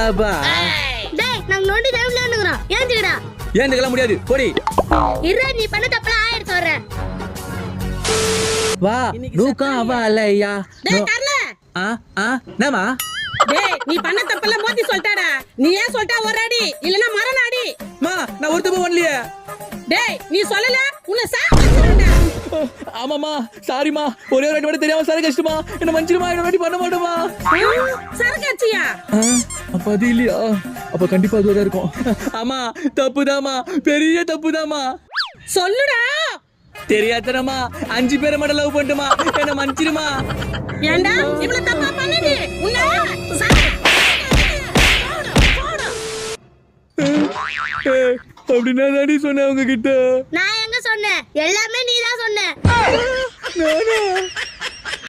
அப்பா டேய் நாங்க நோண்டி டைம் விளையாடுறோம் ஏந்துடா ஏந்துக்கலாம் முடியாது போடி இரு நீ பண்ண தப்பலாம் ஆயிடுச்சு வரேன் வா நூக்கா அவா இல்லையா டேய் கர்ல என்னமா டேய் நீ பண்ண தப்பெல்லாம் மோதி சொல்லிட்டாடா நீ ஏன் சொல்லிட்டா ஒரு அடி இல்லனா மரண அடி மா நான் ஒரு தப்பு பண்ணலையே டேய் நீ சொல்லல உன்னை சாவடிச்சிரடா ஆமாமா சாரிமா ஒரே ஒரு வாட்டி மட்டும் தெரியாம சாரி கஷ்டமா என்ன மன்னிச்சிடுமா இன்னொரு வாட்டி பண்ண மாட்டோமா சரக்காச்சியா அப்ப அது இல்லையா அப்ப கண்டிப்பா அதுவா இருக்கும் ஆமா தப்புதாமா பெரிய தப்புதாமா சொல்லுடா தெரியாதனமா 5 பேரை மட்டும் லவ் பண்ணிட்டுமா என்ன மன்னிச்சிடுமா ஏண்டா இவ்வளவு தப்பா பண்ணடி உன்னை அப்படின்னா தாடி சொன்னேன் உங்ககிட்ட நான் எங்க சொன்னேன் எல்லாமே நீ தான் சொன்ன நானா